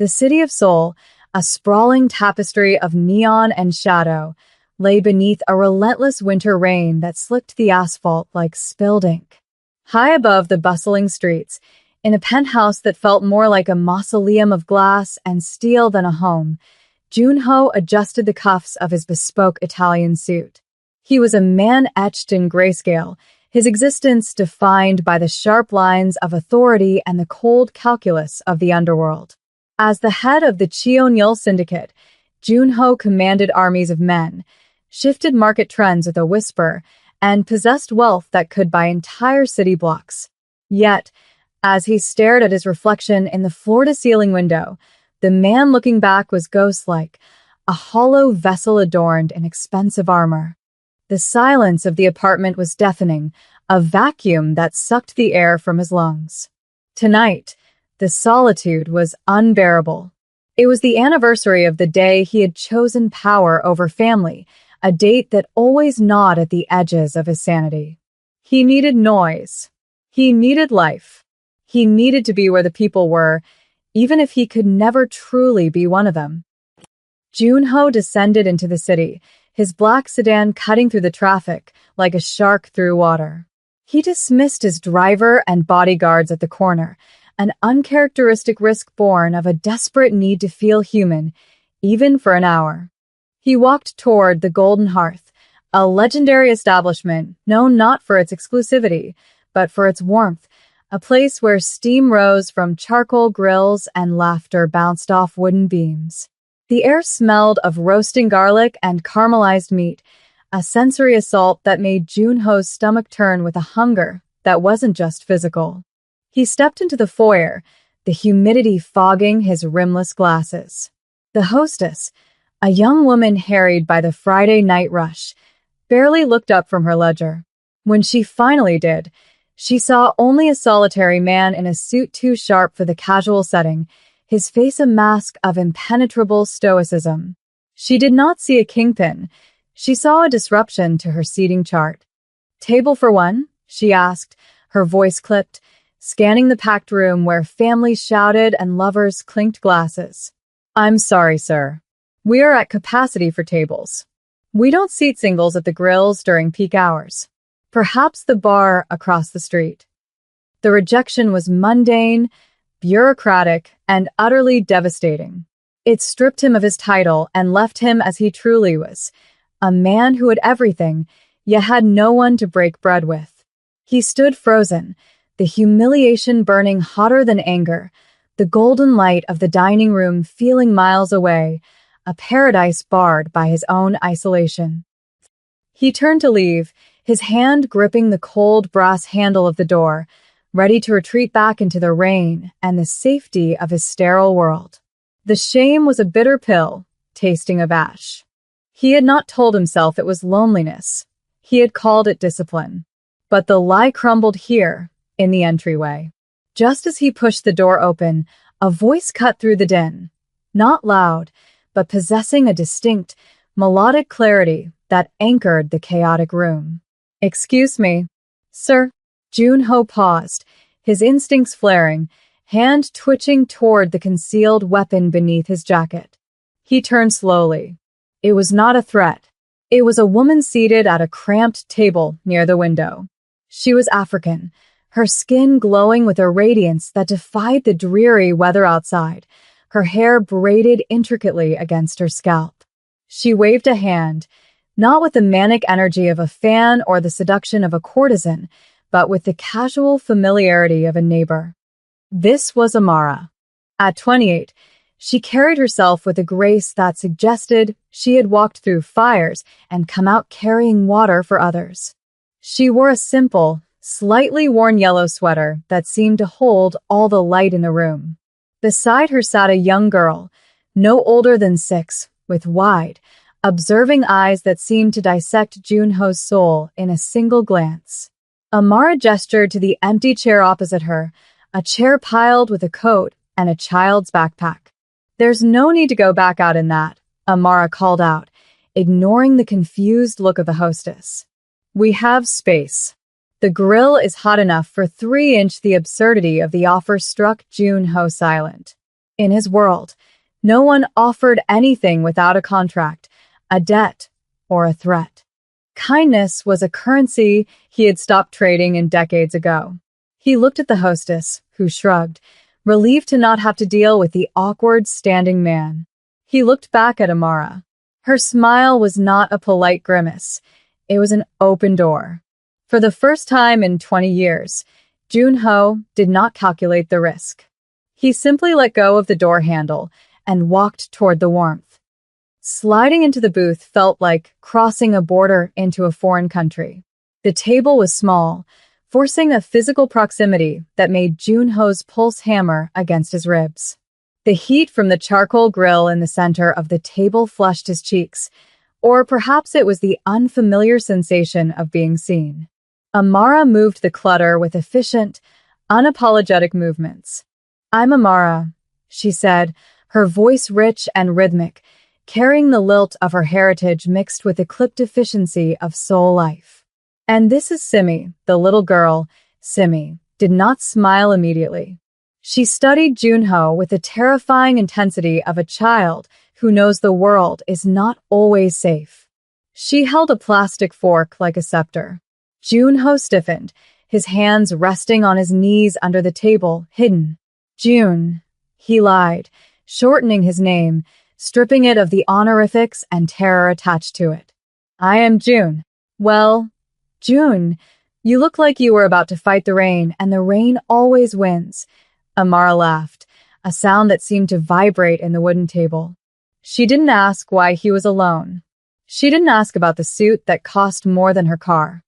The city of Seoul, a sprawling tapestry of neon and shadow, lay beneath a relentless winter rain that slicked the asphalt like spilled ink. High above the bustling streets, in a penthouse that felt more like a mausoleum of glass and steel than a home, Junho adjusted the cuffs of his bespoke Italian suit. He was a man etched in grayscale, his existence defined by the sharp lines of authority and the cold calculus of the underworld. As the head of the Cheonyil syndicate, Junho commanded armies of men, shifted market trends with a whisper, and possessed wealth that could buy entire city blocks. Yet, as he stared at his reflection in the floor-to-ceiling window, the man looking back was ghost-like, a hollow vessel adorned in expensive armor. The silence of the apartment was deafening, a vacuum that sucked the air from his lungs. Tonight, the solitude was unbearable. It was the anniversary of the day he had chosen power over family, a date that always gnawed at the edges of his sanity. He needed noise. He needed life. He needed to be where the people were, even if he could never truly be one of them. Junho descended into the city, his black sedan cutting through the traffic like a shark through water. He dismissed his driver and bodyguards at the corner, an uncharacteristic risk born of a desperate need to feel human, even for an hour. He walked toward the Golden Hearth, a legendary establishment known not for its exclusivity, but for its warmth, a place where steam rose from charcoal grills and laughter bounced off wooden beams. The air smelled of roasting garlic and caramelized meat, a sensory assault that made Junho's stomach turn with a hunger that wasn't just physical. He stepped into the foyer, the humidity fogging his rimless glasses. The hostess, a young woman harried by the Friday night rush, barely looked up from her ledger. When she finally did, she saw only a solitary man in a suit too sharp for the casual setting, his face a mask of impenetrable stoicism. She did not see a kingpin. She saw a disruption to her seating chart. "Table for one?" she asked, her voice clipped, scanning the packed room where families shouted and lovers clinked glasses. "I'm sorry, sir. We are at capacity for tables. We don't seat singles at the grills during peak hours. Perhaps the bar across the street." The rejection was mundane, bureaucratic, and utterly devastating. It stripped him of his title and left him as he truly was, a man who had everything, yet had no one to break bread with. He stood frozen, the humiliation burning hotter than anger, the golden light of the dining room feeling miles away, a paradise barred by his own isolation. He turned to leave, his hand gripping the cold brass handle of the door, ready to retreat back into the rain and the safety of his sterile world. The shame was a bitter pill, tasting of ash. He had not told himself it was loneliness. He had called it discipline. But the lie crumbled here, in the entryway. Just as he pushed the door open, a voice cut through the din. Not loud, but possessing a distinct, melodic clarity that anchored the chaotic room. "Excuse me, sir." Junho paused, his instincts flaring, hand twitching toward the concealed weapon beneath his jacket. He turned slowly. It was not a threat. It was a woman seated at a cramped table near the window. She was African, her skin glowing with a radiance that defied the dreary weather outside, her hair braided intricately against her scalp. She waved a hand, not with the manic energy of a fan or the seduction of a courtesan, but with the casual familiarity of a neighbor. This was Amara. At 28, she carried herself with a grace that suggested she had walked through fires and come out carrying water for others. She wore a simple, slightly worn yellow sweater that seemed to hold all the light in the room. Beside her sat a young girl, no older than 6, with wide, observing eyes that seemed to dissect Junho's soul in a single glance. Amara gestured to the empty chair opposite her, a chair piled with a coat and a child's backpack. "There's no need to go back out in that," Amara called out, ignoring the confused look of the hostess. "We have space." The grill is hot enough for 3-inch. The absurdity of the offer struck Junho silent. In his world, no one offered anything without a contract, a debt, or a threat. Kindness was a currency he had stopped trading in decades ago. He looked at the hostess, who shrugged, relieved to not have to deal with the awkward standing man. He looked back at Amara. Her smile was not a polite grimace. It was an open door. For the first time in 20 years, Junho did not calculate the risk. He simply let go of the door handle and walked toward the warmth. Sliding into the booth felt like crossing a border into a foreign country. The table was small, forcing a physical proximity that made Junho's pulse hammer against his ribs. The heat from the charcoal grill in the center of the table flushed his cheeks, or perhaps it was the unfamiliar sensation of being seen. Amara moved the clutter with efficient, unapologetic movements. "I'm Amara," she said, her voice rich and rhythmic, carrying the lilt of her heritage mixed with the clipped efficiency of soul life. "And this is Simi, the little girl." Simi did not smile immediately. She studied Junho with the terrifying intensity of a child who knows the world is not always safe. She held a plastic fork like a scepter. Junho stiffened, his hands resting on his knees under the table, hidden. "June," he lied, shortening his name, stripping it of the honorifics and terror attached to it. "I am June." "Well, June, you look like you were about to fight the rain, and the rain always wins." Amara laughed, a sound that seemed to vibrate in the wooden table. She didn't ask why he was alone. She didn't ask about the suit that cost more than her car.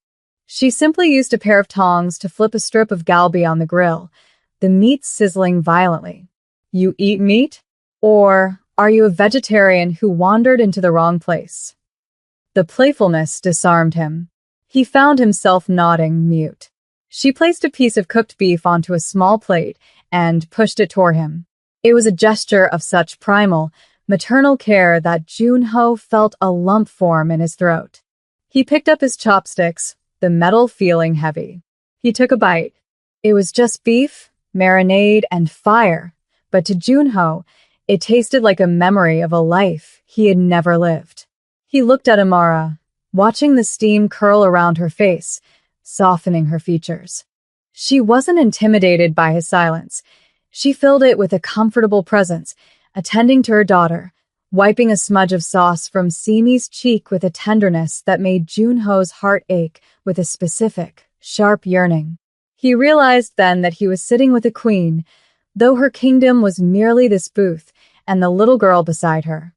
She simply used a pair of tongs to flip a strip of galbi on the grill, the meat sizzling violently. "You eat meat? Or are you a vegetarian who wandered into the wrong place?" The playfulness disarmed him. He found himself nodding, mute. She placed a piece of cooked beef onto a small plate and pushed it toward him. It was a gesture of such primal, maternal care that Junho felt a lump form in his throat. He picked up his chopsticks, the metal feeling heavy. He took a bite. It was just beef, marinade, and fire, but to Junho, it tasted like a memory of a life he had never lived. He looked at Amara, watching the steam curl around her face, softening her features. She wasn't intimidated by his silence. She filled it with a comfortable presence, attending to her daughter, wiping a smudge of sauce from Simi's cheek with a tenderness that made Junho's heart ache with a specific, sharp yearning. He realized then that he was sitting with a queen, though her kingdom was merely this booth and the little girl beside her.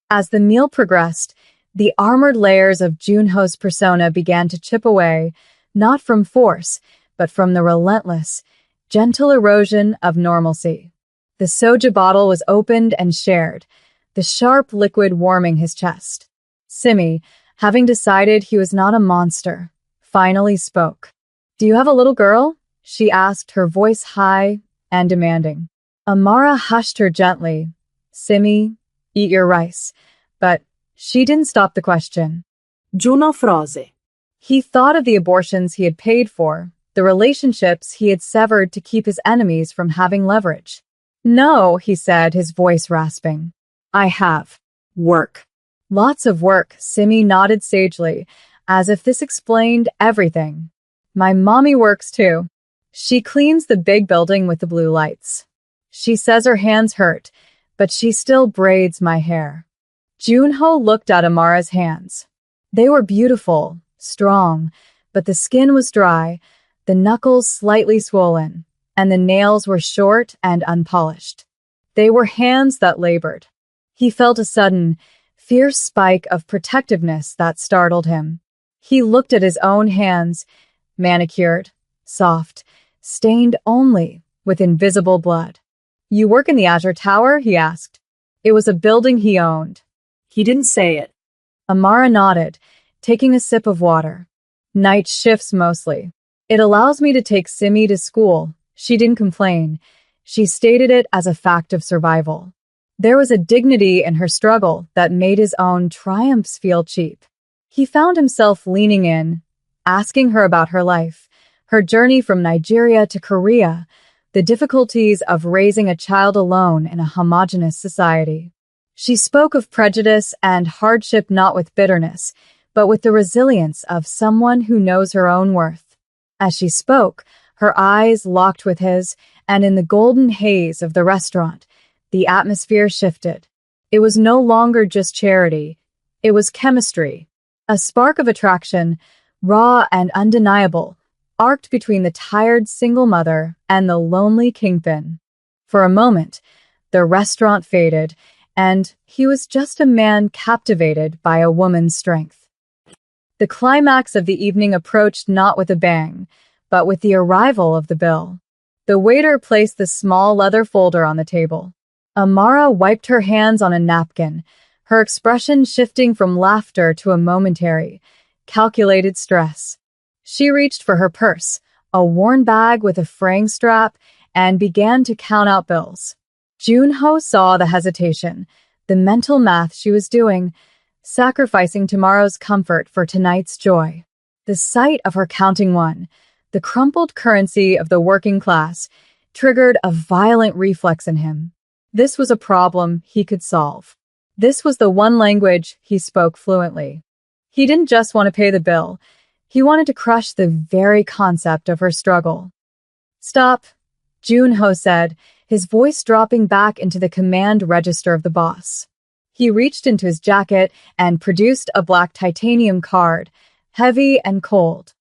As the meal progressed, the armored layers of Junho's persona began to chip away, not from force, but from the relentless, gentle erosion of normalcy. The soja bottle was opened and shared, the sharp liquid warming his chest. Simi, having decided he was not a monster, finally spoke. "Do you have a little girl?" she asked, her voice high and demanding. Amara hushed her gently. "Simi, eat your rice." But she didn't stop the question. Juno froze. He thought of the abortions he had paid for, the relationships he had severed to keep his enemies from having leverage. "No," he said, his voice rasping. "I have work." "Lots of work," Simi nodded sagely, as if this explained everything. "My mommy works too. She cleans the big building with the blue lights. She says her hands hurt, but she still braids my hair." Junho looked at Amara's hands. They were beautiful, strong, but the skin was dry, the knuckles slightly swollen, and the nails were short and unpolished. They were hands that labored. He felt a sudden, fierce spike of protectiveness that startled him. He looked at his own hands, manicured, soft, stained only with invisible blood. "You work in the Azure Tower?" he asked. It was a building he owned. He didn't say it. Amara nodded, taking a sip of water. "Night shifts mostly. It allows me to take Simi to school." She didn't complain. She stated it as a fact of survival. There was a dignity in her struggle that made his own triumphs feel cheap. He found himself leaning in, asking her about her life, her journey from Nigeria to Korea, the difficulties of raising a child alone in a homogeneous society. She spoke of prejudice and hardship not with bitterness, but with the resilience of someone who knows her own worth. As she spoke, her eyes locked with his, and in the golden haze of the restaurant, the atmosphere shifted. It was no longer just charity, it was chemistry. A spark of attraction, raw and undeniable, arced between the tired single mother and the lonely kingpin. For a moment, the restaurant faded, and he was just a man captivated by a woman's strength. The climax of the evening approached not with a bang, but with the arrival of the bill. The waiter placed the small leather folder on the table. Amara wiped her hands on a napkin, her expression shifting from laughter to a momentary, calculated stress. She reached for her purse, a worn bag with a fraying strap, and began to count out bills. Junho saw the hesitation, the mental math she was doing, sacrificing tomorrow's comfort for tonight's joy. The sight of her counting one, the crumpled currency of the working class, triggered a violent reflex in him. This was a problem he could solve. This was the one language he spoke fluently. He didn't just want to pay the bill. He wanted to crush the very concept of her struggle. "Stop," Junho said, his voice dropping back into the command register of the boss. He reached into his jacket and produced a black titanium card, heavy and cold.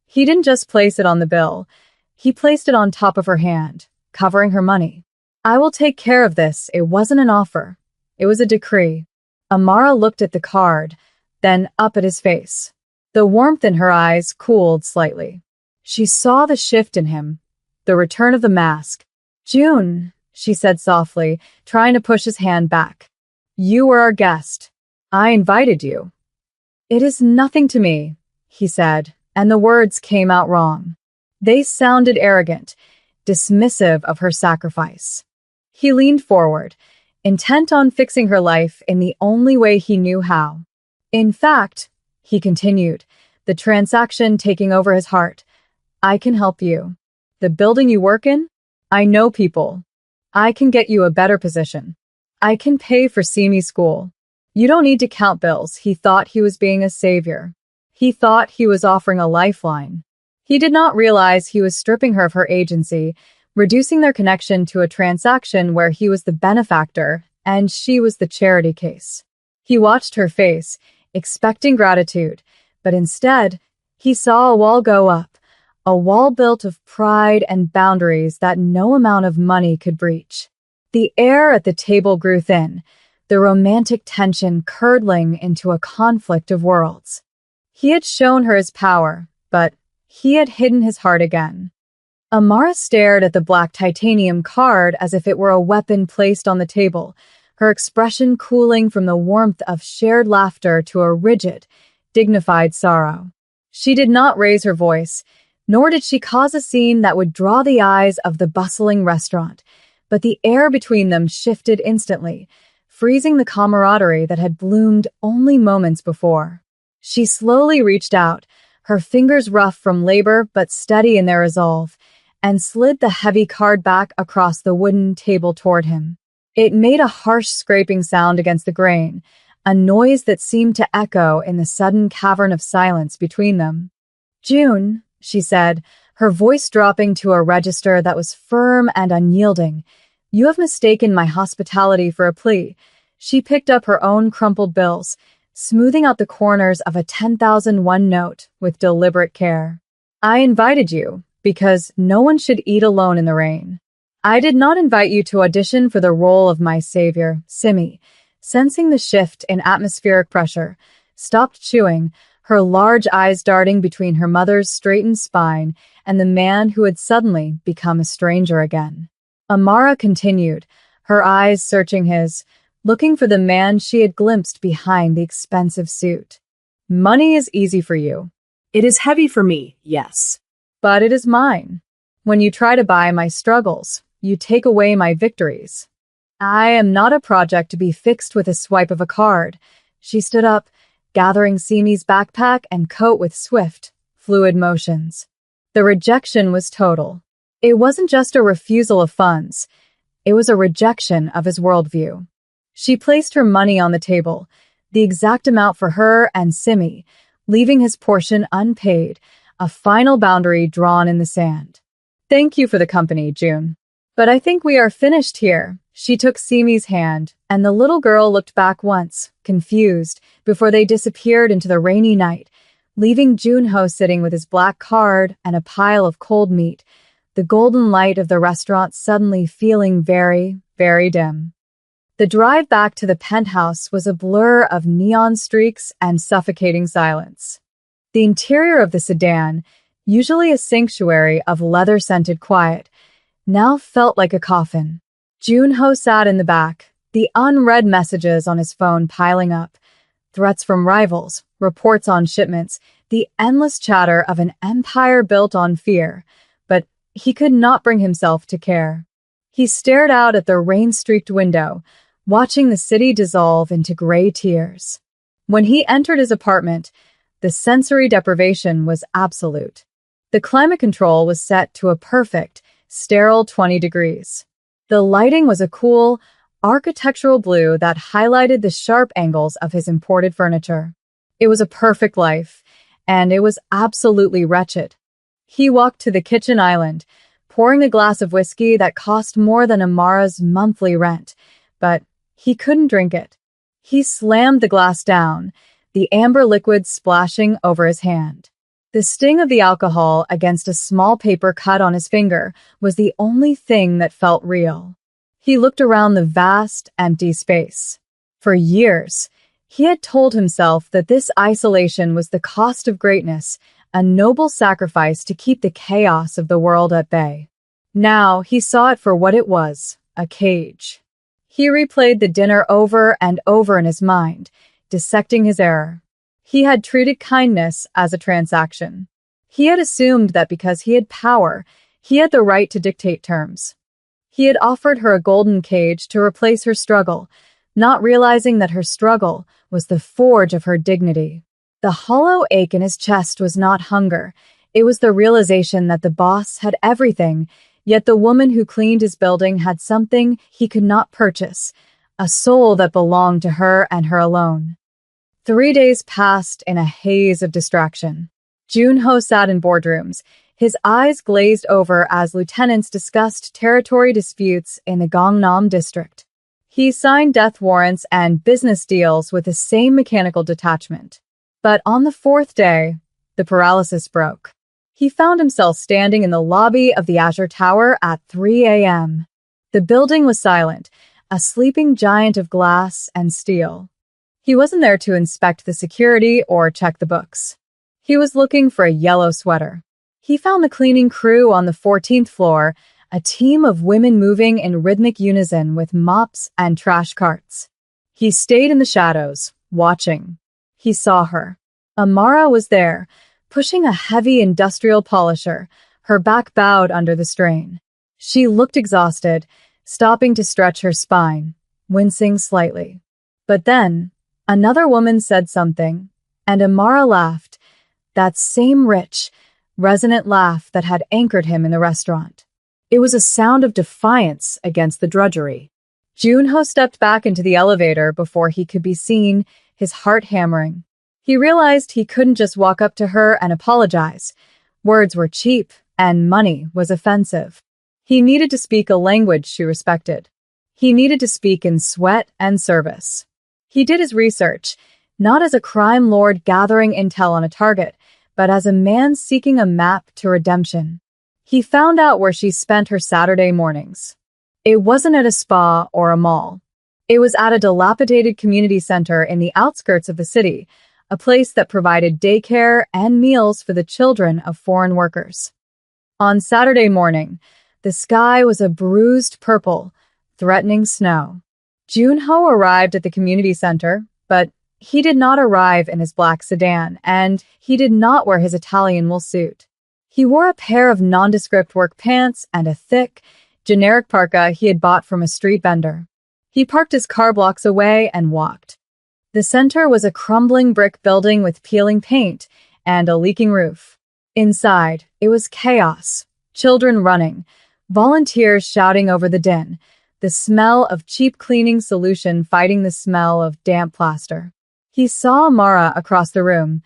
He didn't just place it on the bill. He placed it on top of her hand, covering her money. "I will take care of this." It wasn't an offer. It was a decree. Amara looked at the card, then up at his face. The warmth in her eyes cooled slightly. She saw the shift in him, the return of the mask. "June," she said softly, trying to push his hand back. "You were our guest. I invited you." "It is nothing to me," he said, and the words came out wrong. They sounded arrogant, dismissive of her sacrifice. He leaned forward, intent on fixing her life in the only way he knew how. "In fact," he continued, the transaction taking over his heart, "I can help you. The building you work in? I know people. I can get you a better position. I can pay for Simi school. You don't need to count bills." He thought he was being a savior. He thought he was offering a lifeline. He did not realize he was stripping her of her agency, reducing their connection to a transaction where he was the benefactor and she was the charity case. He watched her face, expecting gratitude, but instead, he saw a wall go up, a wall built of pride and boundaries that no amount of money could breach. The air at the table grew thin, the romantic tension curdling into a conflict of worlds. He had shown her his power, but he had hidden his heart again. Amara stared at the black titanium card as if it were a weapon placed on the table, her expression cooling from the warmth of shared laughter to a rigid, dignified sorrow. She did not raise her voice, nor did she cause a scene that would draw the eyes of the bustling restaurant, but the air between them shifted instantly, freezing the camaraderie that had bloomed only moments before. She slowly reached out, her fingers rough from labor but steady in their resolve, and slid the heavy card back across the wooden table toward him. It made a harsh scraping sound against the grain, a noise that seemed to echo in the sudden cavern of silence between them. "June," she said, her voice dropping to a register that was firm and unyielding, "you have mistaken my hospitality for a plea." She picked up her own crumpled bills, smoothing out the corners of a 10,001 note with deliberate care. "I invited you because no one should eat alone in the rain. I did not invite you to audition for the role of my savior." Simi, sensing the shift in atmospheric pressure, stopped chewing, her large eyes darting between her mother's straightened spine and the man who had suddenly become a stranger again. Amara continued, her eyes searching his, looking for the man she had glimpsed behind the expensive suit. "Money is easy for you." It is heavy for me, yes. "But it is mine. When you try to buy my struggles, you take away my victories. I am not a project to be fixed with a swipe of a card." She stood up, gathering Simi's backpack and coat with swift, fluid motions. The rejection was total. It wasn't just a refusal of funds, it was a rejection of his worldview. She placed her money on the table, the exact amount for her and Simi, leaving his portion unpaid, a final boundary drawn in the sand. Thank you for the company, June. But I think we are finished here. She took Simi's hand, and the little girl looked back once, confused, before they disappeared into the rainy night, leaving Junho sitting with his black card and a pile of cold meat, the golden light of the restaurant suddenly feeling very, very dim. The drive back to the penthouse was a blur of neon streaks and suffocating silence. The interior of the sedan, usually a sanctuary of leather-scented quiet, now felt like a coffin. Junho sat in the back, the unread messages on his phone piling up, threats from rivals, reports on shipments, the endless chatter of an empire built on fear, but he could not bring himself to care. He stared out at the rain-streaked window, watching the city dissolve into gray tears. When he entered his apartment, the sensory deprivation was absolute. The climate control was set to a perfect, sterile 20 degrees. The lighting was a cool, architectural blue that highlighted the sharp angles of his imported furniture. It was a perfect life, and it was absolutely wretched. He walked to the kitchen island, pouring a glass of whiskey that cost more than Amara's monthly rent, but he couldn't drink it. He slammed the glass down, the amber liquid splashing over his hand. The sting of the alcohol against a small paper cut on his finger was the only thing that felt real. He looked around the vast, empty space. For years, he had told himself that this isolation was the cost of greatness, a noble sacrifice to keep the chaos of the world at bay. Now he saw it for what it was, a cage. He replayed the dinner over and over in his mind, dissecting his error. He had treated kindness as a transaction. He had assumed that because he had power, he had the right to dictate terms. He had offered her a golden cage to replace her struggle, not realizing that her struggle was the forge of her dignity. The hollow ache in his chest was not hunger. It was the realization that the boss had everything, yet the woman who cleaned his building had something he could not purchase, a soul that belonged to her and her alone. 3 days passed in a haze of distraction. Junho sat in boardrooms, his eyes glazed over as lieutenants discussed territory disputes in the Gangnam district. He signed death warrants and business deals with the same mechanical detachment. But on the 4th day, the paralysis broke. He found himself standing in the lobby of the Azure Tower at 3 a.m. The building was silent, a sleeping giant of glass and steel. He wasn't there to inspect the security or check the books. He was looking for a yellow sweater. He found the cleaning crew on the 14th floor, a team of women moving in rhythmic unison with mops and trash carts. He stayed in the shadows, watching. He saw her. Amara was there, pushing a heavy industrial polisher, her back bowed under the strain. She looked exhausted, stopping to stretch her spine, wincing slightly. But then, another woman said something, and Amara laughed, that same rich, resonant laugh that had anchored him in the restaurant. It was a sound of defiance against the drudgery. Junho stepped back into the elevator before he could be seen, his heart hammering. He realized he couldn't just walk up to her and apologize. Words were cheap, and money was offensive. He needed to speak a language she respected. He needed to speak in sweat and service. He did his research, not as a crime lord gathering intel on a target, but as a man seeking a map to redemption. He found out where she spent her Saturday mornings. It wasn't at a spa or a mall. It was at a dilapidated community center in the outskirts of the city, a place that provided daycare and meals for the children of foreign workers. On Saturday morning, the sky was a bruised purple, threatening snow. Junho arrived at the community center, but he did not arrive in his black sedan, and he did not wear his Italian wool suit. He wore a pair of nondescript work pants and a thick, generic parka he had bought from a street vendor. He parked his car blocks away and walked. The center was a crumbling brick building with peeling paint and a leaking roof. Inside, it was chaos, Children running, volunteers shouting over the din, the smell of cheap cleaning solution fighting the smell of damp plaster. He saw Amara across the room,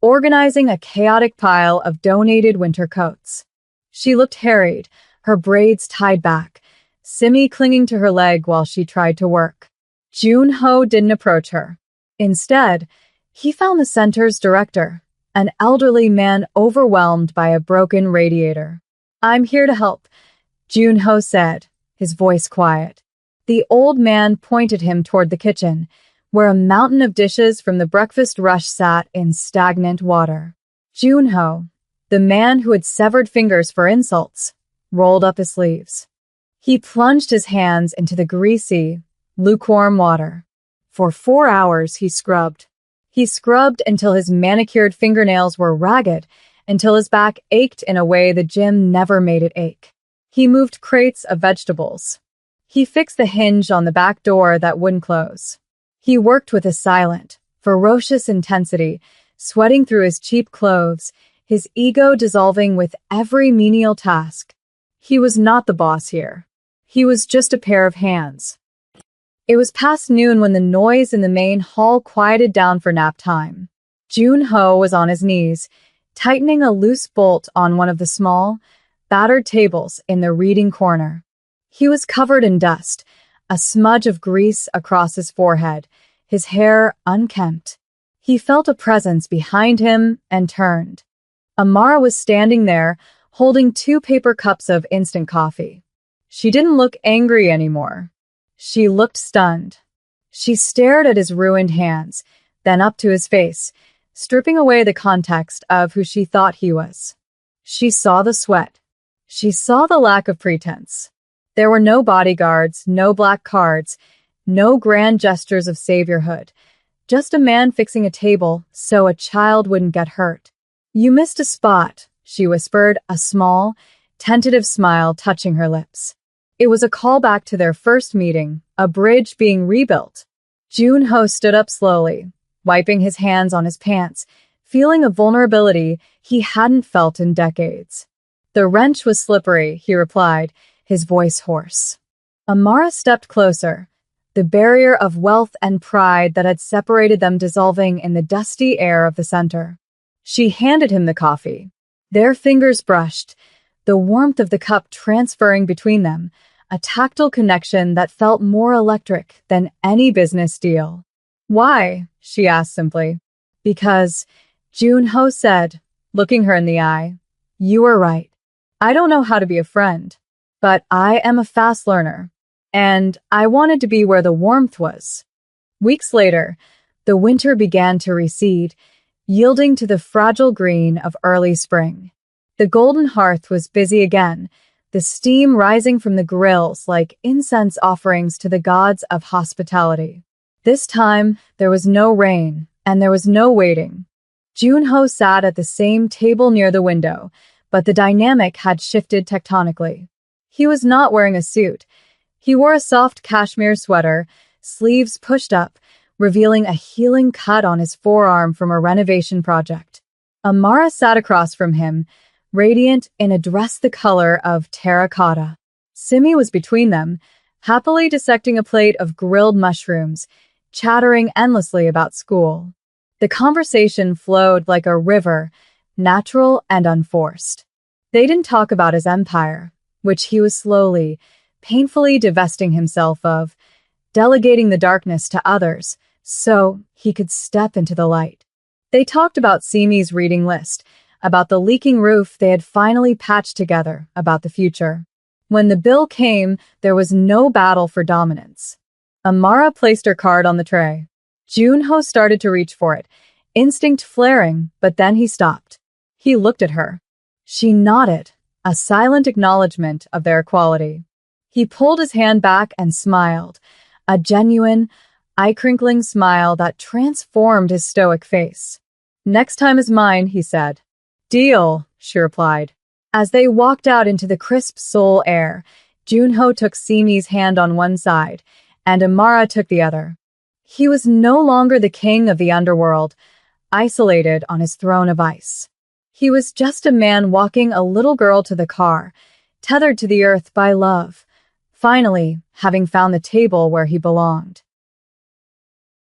organizing a chaotic pile of donated winter coats. She looked harried, her braids tied back, Simi clinging to her leg while she tried to work. Jun-ho didn't approach her. Instead, he found the center's director, an elderly man overwhelmed by a broken radiator. "I'm here to help," Jun-ho said, his voice quiet. The old man pointed him toward the kitchen, where a mountain of dishes from the breakfast rush sat in stagnant water. Jun-ho, the man who had severed fingers for insults, rolled up his sleeves. He plunged his hands into the greasy, lukewarm water. For 4 hours he scrubbed. He scrubbed until his manicured fingernails were ragged, until his back ached in a way the gym never made it ache. He moved crates of vegetables. He fixed the hinge on the back door that wouldn't close. He worked with a silent, ferocious intensity, sweating through his cheap clothes, his ego dissolving with every menial task. He was not the boss here. He was just a pair of hands. It was past noon when the noise in the main hall quieted down for nap time. Jun-ho was on his knees, tightening a loose bolt on one of the small, battered tables in the reading corner. He was covered in dust, a smudge of grease across his forehead, his hair unkempt. He felt a presence behind him and turned. Amara was standing there, holding 2 paper cups of instant coffee. She didn't look angry anymore. She looked stunned. She stared at his ruined hands, then up to his face, stripping away the context of who she thought he was. She saw the sweat. She saw the lack of pretense. There were no bodyguards, no black cards, no grand gestures of saviorhood. Just a man fixing a table so a child wouldn't get hurt. "You missed a spot," she whispered, a small, tentative smile touching her lips. It was a callback to their first meeting, a bridge being rebuilt. Jun-ho stood up slowly, wiping his hands on his pants, feeling a vulnerability he hadn't felt in decades. "The wrench was slippery," he replied, his voice hoarse. Amara stepped closer, the barrier of wealth and pride that had separated them dissolving in the dusty air of the center. She handed him the coffee. Their fingers brushed, the warmth of the cup transferring between them, a tactile connection that felt more electric than any business deal. "Why?" she asked simply. "Because," Jun-ho said, looking her in the eye, "you were right. I don't know how to be a friend, but I am a fast learner, and I wanted to be where the warmth was." Weeks later, the winter began to recede, yielding to the fragile green of early spring. The golden hearth was busy again, the steam rising from the grills like incense offerings to the gods of hospitality. This time, there was no rain, and there was no waiting. Jun-ho sat at the same table near the window, but the dynamic had shifted tectonically. He was not wearing a suit. He wore a soft cashmere sweater, sleeves pushed up, revealing a healing cut on his forearm from a renovation project. Amara sat across from him, radiant in a dress the color of terracotta. Simi was between them, happily dissecting a plate of grilled mushrooms, chattering endlessly about school. The conversation flowed like a river, natural and unforced. They didn't talk about his empire, which he was slowly, painfully divesting himself of, delegating the darkness to others, so he could step into the light. They talked about Simi's reading list, about the leaking roof they had finally patched together, about the future. When the bill came, there was no battle for dominance. Amara placed her card on the tray. Jun-ho started to reach for it, instinct flaring, but then he stopped. He looked at her. She nodded, a silent acknowledgement of their equality. He pulled his hand back and smiled, a genuine, eye-crinkling smile that transformed his stoic face. "Next time is mine," he said. "Deal," she replied. As they walked out into the crisp Seoul air, Jun-ho took Simi's hand on one side, and Amara took the other. He was no longer the king of the underworld, isolated on his throne of ice. He was just a man walking a little girl to the car, tethered to the earth by love, finally having found the table where he belonged.